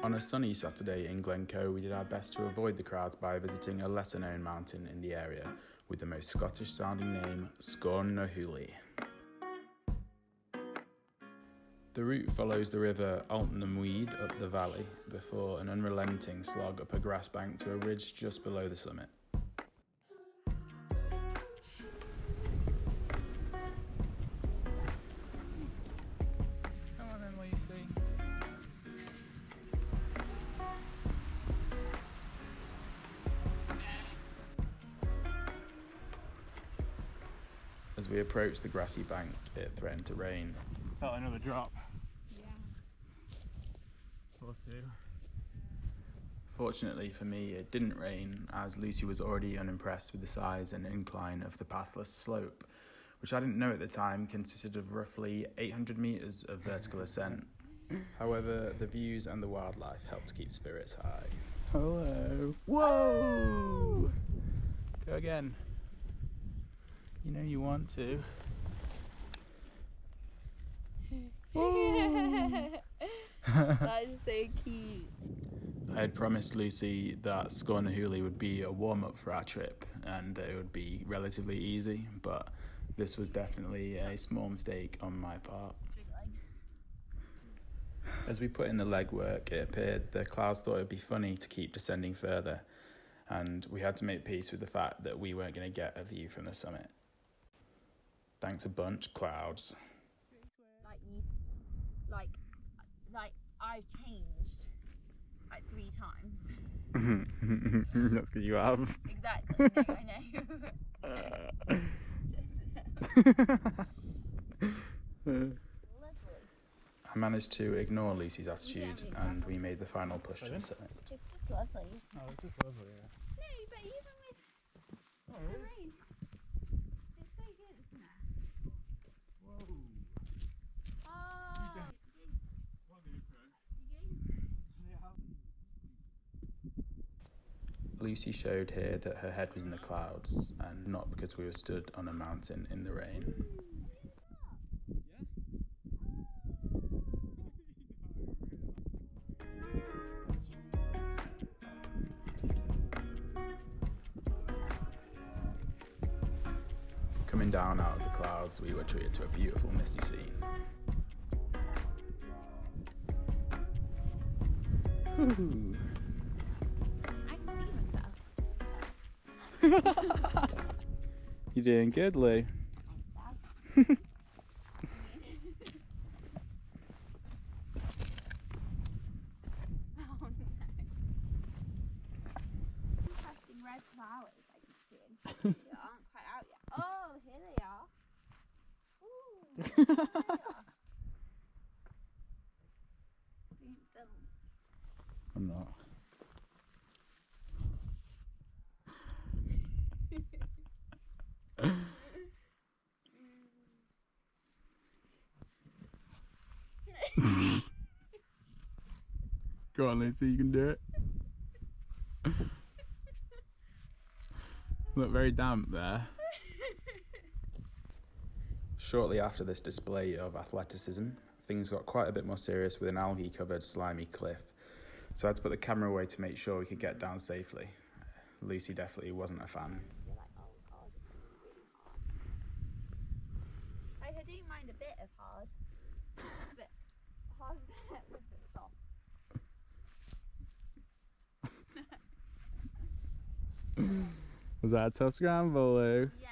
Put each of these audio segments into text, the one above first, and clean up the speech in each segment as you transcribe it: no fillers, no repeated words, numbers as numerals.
On a sunny Saturday in Glencoe, we did our best to avoid the crowds by visiting a lesser-known mountain in the area with the most Scottish-sounding name, Sgorr. The route follows the river h-Ulaidh up the valley before an unrelenting slog up a grass bank to a ridge just below the summit. Come on then, Lucy. As we approached the grassy bank, it threatened to rain. Felt another drop. Yeah. Or two. Fortunately for me, it didn't rain, as Lucy was already unimpressed with the size and incline of the pathless slope, which I didn't know at the time consisted of roughly 800 metres of vertical ascent. However, the views and the wildlife helped keep spirits high. Hello. Whoa! Go again. You know you want to. That is so cute. I had promised Lucy that Sgorr would be a warm-up for our trip and it would be relatively easy, but this was definitely a small mistake on my part. As we put in the legwork, it appeared the clouds thought it would be funny to keep descending further, and we had to make peace with the fact that we weren't going to get a view from the summit. Thanks a bunch, clouds. Like I've changed like 3 times. That's because you have. Exactly. No, I know. Lovely. I managed to ignore Lucy's attitude and we made the final push to the summit. It's just lovely. Oh, it's just lovely, yeah. No, but even with the rain, it's so good, isn't it? Whoa. Oh, Lucy showed here that her head was in the clouds and not because we were stood on a mountain in the rain. Coming down out of the clouds, we were treated to a beautiful misty scene. Ooh. I can see myself. You're doing good, Lou. Oh no. Interesting red flowers I can see. They aren't quite out yet. Oh, here they are. Ooh, there they are. Being filmed. I'm not. Go on, Lucy, you can do it. Look very damp there. Shortly after this display of athleticism, things got quite a bit more serious with an algae-covered slimy cliff. So I had to put the camera away to make sure we could get down safely. Lucy definitely wasn't a fan. Like, I do mind a bit of hard, but hard is a bit soft. Was that a tough scramble, Lou? Yeah,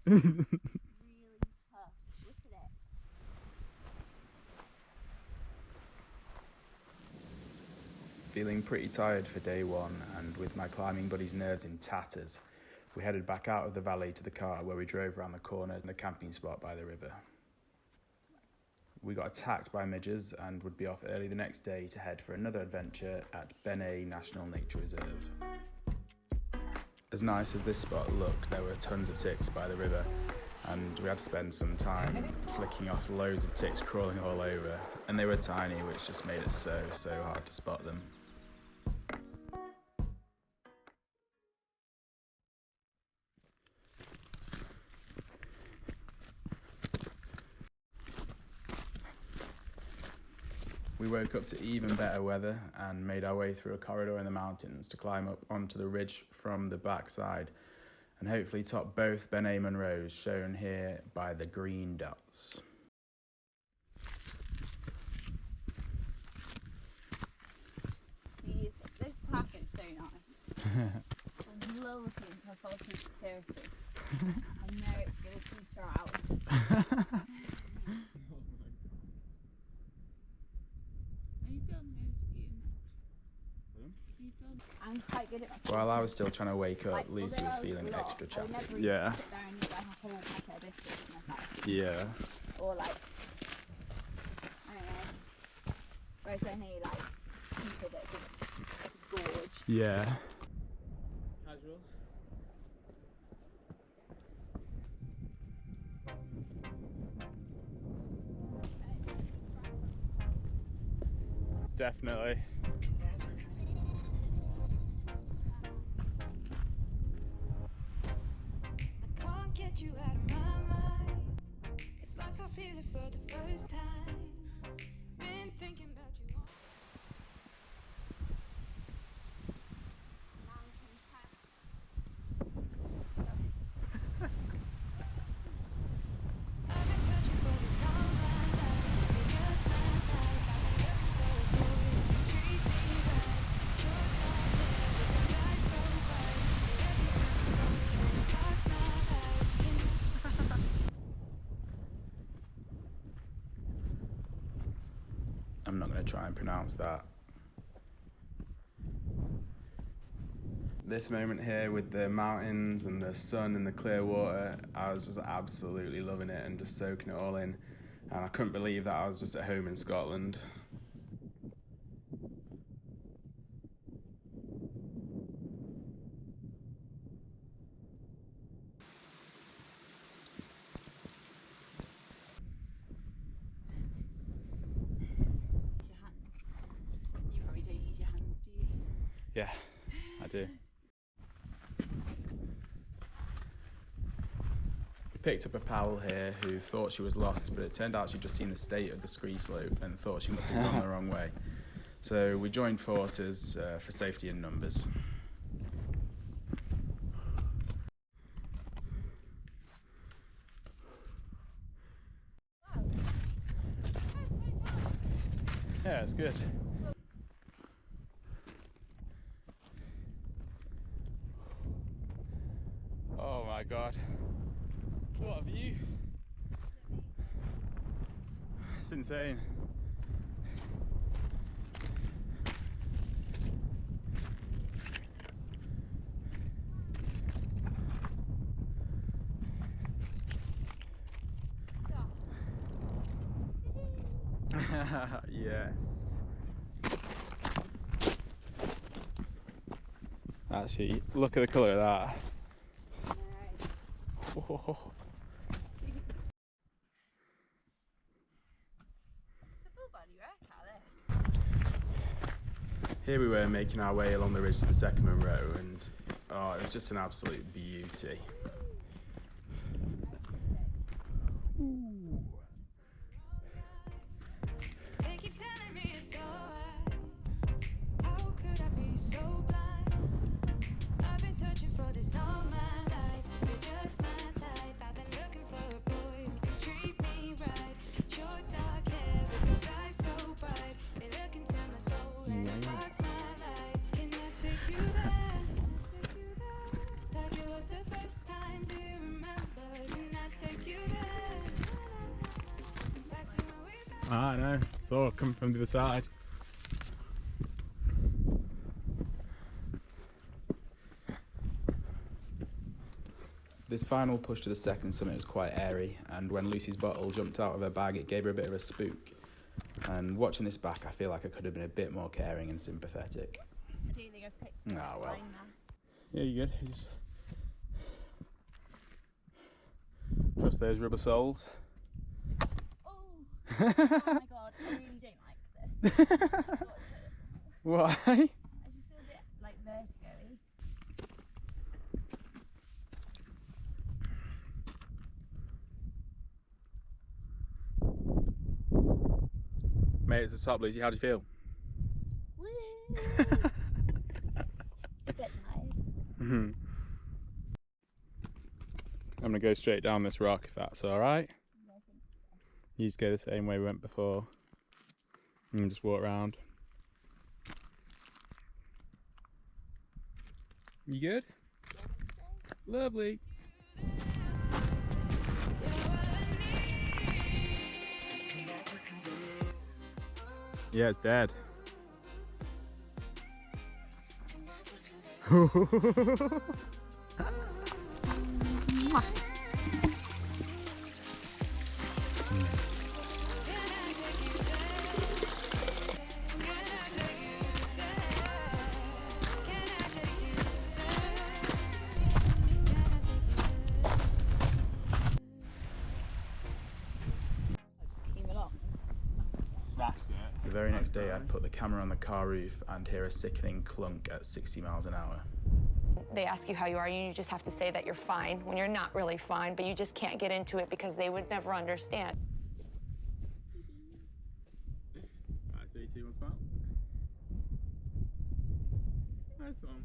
really tough. Look at it. Feeling pretty tired for day one, and with my climbing buddy's nerves in tatters, we headed back out of the valley to the car where we drove around the corner in a camping spot by the river. We got attacked by midges and would be off early the next day to head for another adventure at Beinn Eighe National Nature Reserve. As nice as this spot looked, there were tons of ticks by the river, and we had to spend some time flicking off loads of ticks crawling all over, and they were tiny, which just made it so hard to spot them. We we woke up to even better weather and made our way through a corridor in the mountains to climb up onto the ridge from the backside and hopefully top both Beinn Eighe Munros, shown here by the green dots. This path is so nice. I'm looking to fall into security. I know it's going to teeter out. I'm quite good at my While I was still trying to wake up, Lucy was feeling extra I would chatty. never Yeah. sit there and eat like a whole packet of biscuits in my mouth. Yeah. Or like, I don't know. Whereas only like people that just gorge. Yeah. Casual. Definitely. I can't get you out of my mind. It's like I feel it for the first time. Been thinking about you all. I've been searching for this all my life. You're just my type. I've been looking for a boy who can treat me right. Short dark hair with his eyes so bright. You're looking to my soul and it sparks my life. I'm not going to try and pronounce that. This moment here with the mountains and the sun and the clear water, I was just absolutely loving it and just soaking it all in. And I couldn't believe that I was just at home in Scotland. Use your hands. You probably don't use your hands, do you? Yeah, I do. We picked up a pal here who thought she was lost, but it turned out she'd just seen the state of the scree slope and thought she must have gone the wrong way. So we joined forces for safety in numbers. Wow. Yeah, it's good. Oh my god. What a view. It's insane. Yes. Actually, look at the colour of that. Oh. It's a full body workout, this. Here we were making our way along the ridge to the second Munro, and oh, it was just an absolute beauty. They keep telling me it's alright. How could I be so blind? I've been searching for this all my life. You're just my type. I've been looking for a boy who can treat me right. Short dark hair with his eyes so bright. They look into my soul and it sparks my life. Can I take you there? Like it was the first time. Do you remember? Can I take you there? Back to where we I know. It's all coming from the other side. This final push to the second summit was quite airy, and when Lucy's bottle jumped out of her bag, it gave her a bit of a spook. And watching this back, I feel like I could have been a bit more caring and sympathetic. I don't think I've picked the Ah, best well. line there. Yeah, you good? You just trust those rubber soles. Oh! Oh my god, I really don't like this. I've got to put it- Why? I just feel a bit like vertigo-y. made it to the top, Lucy. How do you feel? Woo! A bit tired. I'm gonna go straight down this rock if that's alright. You just go the same way we went before. And just walk around. You good? Lovely. Yeah, it's dead. The very next day I'd put the camera on the car roof and hear a sickening clunk at 60 miles an hour. They ask you how you are, and you just have to say that you're fine when you're not really fine, but you just can't get into it because they would never understand. Alright, 3, 2, 1, smile. Nice one.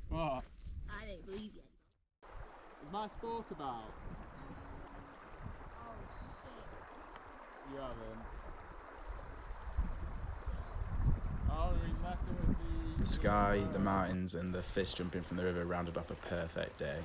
What? I don't believe you. Is my sport about? Oh shit. You haven't. Oh, we're messing with The sky, the mountains and the fish jumping from the river rounded off a perfect day.